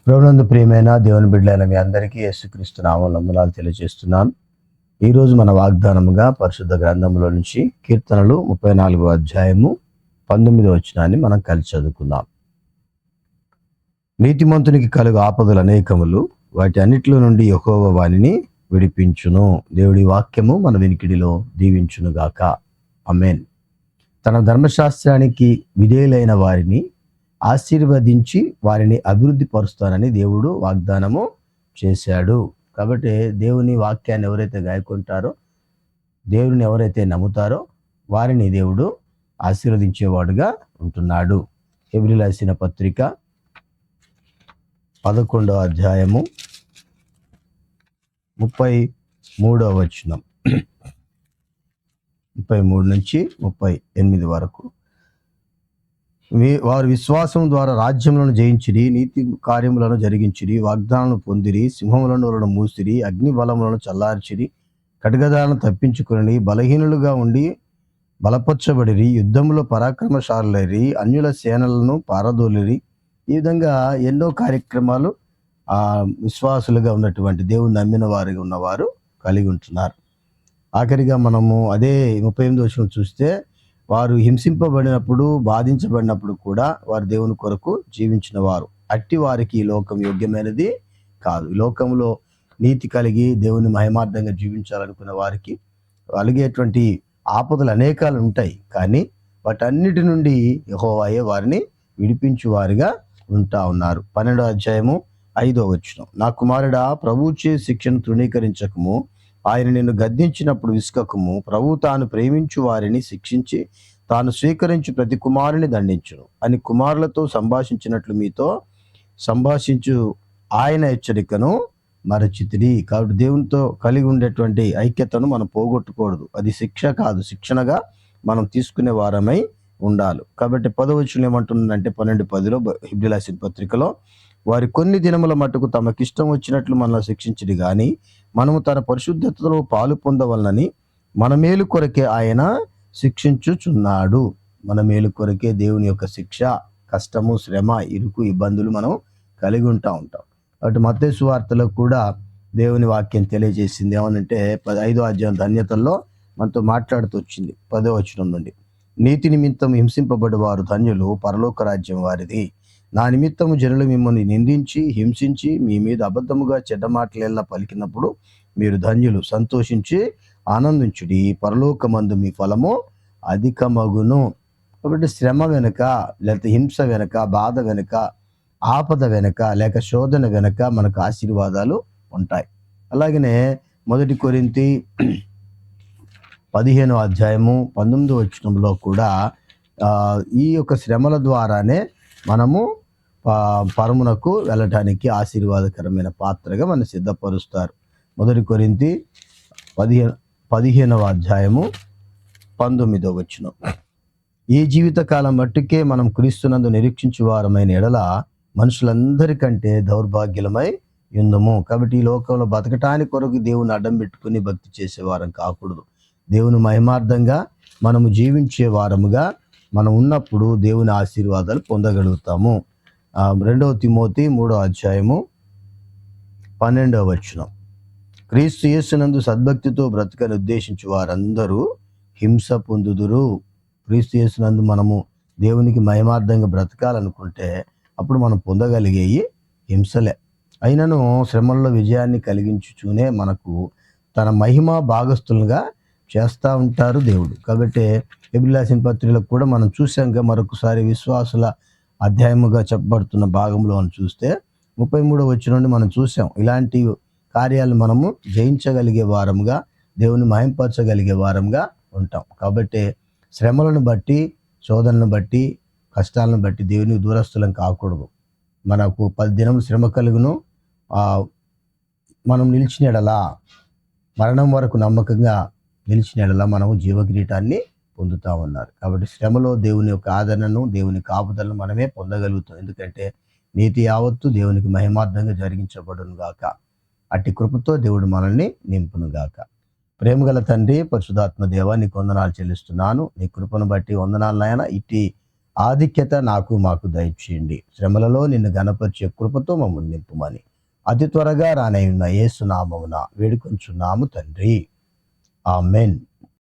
ప్రభునందు ప్రియమైన దేవుని బిడ్డలైన మీ అందరికీ యేసుక్రీస్తు నామములో వందనాలు తెలియజేస్తున్నాను. ఈరోజు మన వాగ్దానముగా పరిశుద్ధ గ్రంథంలో నుంచి కీర్తనలు 34వ అధ్యాయము 19వ వచనాన్ని మనం కలిసి చదువుకుందాం. నీతిమంతునికి కలుగు ఆపదలు అనేకములు, వాటి అన్నిటిలో నుండి యెహోవా వానిని విడిపించును. దేవుడి వాక్యము మన వినికిడిలో దీవించునుగాక. ఆమేన్. తన ధర్మశాస్త్రానికి విధేయులైన వారిని ఆశీర్వదించి వారిని అభివృద్ధి పరుస్తానని దేవుడు వాగ్దానము చేశాడు. కాబట్టి దేవుని వాక్యాన్ని ఎవరైతే గాయకుంటారో, దేవుని ఎవరైతే నమ్ముతారో వారిని దేవుడు ఆశీర్వదించేవాడుగా ఉంటున్నాడు. హెబ్రీయులకు రాసిన పత్రిక 11వ అధ్యాయము 33వ వచనం 33 నుంచి 38 వరకు. వారు విశ్వాసం ద్వారా రాజ్యములను జయించిరి, నీతి కార్యములను జరిగించిరి, వాగ్దానాలను పొందిరి, సింహములను మూసిరి, అగ్ని బలములను చల్లార్చిరి, ఖడ్గదాలను తప్పించుకుని, బలహీనులుగా ఉండి బలపరచబడిరి, యుద్ధములో పరాక్రమశాలులైరి, అన్యుల సేనలను పారదోలిరి. ఈ విధంగా ఎన్నో కార్యక్రమాలు విశ్వాసులుగా ఉన్నటువంటి దేవుని నమ్మిన వారిగా ఉన్నవారు కలిగి ఉంటున్నారు. ఆఖరిగా మనము అదే 38వ వచనం చూస్తే, వారు హింసింపబడినప్పుడు బాధించబడినప్పుడు కూడా వారు దేవుని కొరకు జీవించిన వారు. అట్టి వారికి ఈ లోకం యోగ్యమైనది కాదు. ఈ లోకంలో నీతి కలిగి దేవుని మహిమార్థంగా జీవించాలనుకున్న వారికి కలిగేటువంటి ఆపదలు అనేకాలు ఉంటాయి. కానీ వాటన్నిటి నుండి యెహోవాయే వారిని విడిపించు వారిగా ఉంటా ఉన్నారు. 12వ అధ్యాయము 5వ వచనం. నా కుమారుడా, ప్రభువుచే శిక్షను తృణీకరించకము, ఆయన నిన్ను గద్దించినప్పుడు విసుకకము. ప్రభువు తాను ప్రేమించు వారిని శిక్షించి తాను స్వీకరించు ప్రతి కుమారుని దండించును అని కుమారులతో సంభాషించినట్లు మీతో సంభాషించు ఆయన హెచ్చరికను మరచితిరి. కాబట్టి దేవునితో కలిగి ఉండేటువంటి ఐక్యతను మనం పోగొట్టకూడదు. అది శిక్ష కాదు, శిక్షణగా మనం తీసుకునే వారమై ఉండాలి. కాబట్టి 10వ వచనం ఏమంటుందంటే 12:10లో హెబ్రీయులకు రాసిన పత్రికలో, వారి కొన్ని దినముల మట్టుకు తమకిష్టం వచ్చినట్లు మనల్ని శిక్షించిరి గాని మనము తన పరిశుద్ధతలో పాలు పొందవలనని మన మేలు కొరకే ఆయన శిక్షించుచున్నాడు. మన మేలు కొరకే దేవుని యొక్క శిక్ష, కష్టము, శ్రమ, ఇరుకు, ఇబ్బందులు మనం కలిగి ఉంటాం. కాబట్టి మత్తయి సువార్తలో కూడా దేవుని వాక్యం తెలియజేసింది. ఏమనంటే 5వ అధ్యాయం ధన్యతల్లో మనతో మాట్లాడుతూ వచ్చింది 10వ వచనం నుండి. నీతి నిమిత్తం హింసింపబడి వారు ధన్యులు, పరలోక రాజ్యం వారిది. నా నిమిత్తము జనులు మిమ్మల్ని నిందించి హింసించి మీ మీద అబద్ధముగా చెడ్డ మాటలెల్లా పలికినప్పుడు మీరు ధన్యులు, సంతోషించి ఆనందించుడి, పరలోకమందు మీ ఫలము అధికమగును. కాబట్టి శ్రమ వెనుక, లేకపోతే హింస వెనుక, బాధ వెనుక, ఆపద వెనుక, లేక శోధన వెనుక మనకు ఆశీర్వాదాలు ఉంటాయి. అలాగనే 1 కొరింథీ 15వ అధ్యాయము 19వ వచనంలో కూడా ఈ యొక్క శ్రమల ద్వారానే మనము పరమునకు వెళ్ళటానికి ఆశీర్వాదకరమైన పాత్రగా మనం సిద్ధపరుస్తారు. 1 కొరింథీ 15వ అధ్యాయము 19వ వచనం. ఈ జీవితకాలం మట్టుకే మనం క్రీస్తునందు నిరీక్షించు వారమైన ఎడల మనుషులందరికంటే దౌర్భాగ్యులమై ఉందము. కాబట్టి ఈ లోకంలో బతకటానికి కొరకు దేవుని అడ్డం పెట్టుకుని భక్తి చేసేవారం కాకూడదు. దేవుని మహిమార్థంగా మనము జీవించే వారముగా మనం ఉన్నప్పుడు దేవుని ఆశీర్వాదాలు పొందగలుగుతాము. 2వ తిమోతి 3వ అధ్యాయము 12వ వచనం. క్రీస్తు యేసునందు సద్భక్తితో బ్రతకని ఉద్దేశించు వారందరూ హింస పొందుదురు. క్రీస్తు యేసునందు మనము దేవునికి మహిమార్థంగా బ్రతకాలనుకుంటే అప్పుడు మనం పొందగలిగేవి హింసలే. అయినను శ్రమల్లో విజయాన్ని కలిగించుచూనే మనకు తన మహిమ భాగస్థులుగా చేస్తూ ఉంటారు దేవుడు. కాబట్టి హెబ్రీయులకు రాసిన పత్రికలకు కూడా మనం చూసాక మరొకసారి విశ్వాసుల అధ్యాయముగా చెప్పబడుతున్న భాగంలో మనం చూస్తే 33వ వచనం నుండి మనం చూసాం. ఇలాంటి కార్యాలు మనము జయించగలిగే వారముగా, దేవుని మహింపరచగలిగే వారంగా ఉంటాం. కాబట్టి శ్రమలను బట్టి, శోధనను బట్టి, కష్టాలను బట్టి దేవునికి దూరస్తులం కాకూడదు. మనకు 10 దినం శ్రమ కలుగును, మనం నిలిచిన ఎడలా, మరణం వరకు నమ్మకంగా నిలిచిన ఎడలా మనము జీవకిరీటాన్ని పొందుతా ఉన్నారు. కాబట్టి శ్రమలో దేవుని యొక్క ఆదరణను, దేవుని కాపుదలను మనమే పొందగలుగుతాం. ఎందుకంటే నీతి యావత్తు దేవునికి మహిమార్థంగా జరిగించబడును గాక. అట్టి కృపతో దేవుడు మనల్ని నింపును గాక. ప్రేమగల తండ్రి, పరిశుద్ధాత్మ దేవా, నీకు వందనాలు చెల్లిస్తున్నాను. నీ కృపను బట్టి వందనాలు నాయన. ఇట్టి ఆధిక్యత మాకు దయచేయండి. శ్రమలలో నిన్ను ఘనపరిచే కృపతో మమ్మల్ని నింపుమని అతి త్వరగా రానయ్యున్న యేసు నామమున వేడుకొంచున్నాము తండ్రి. ఆమెన్.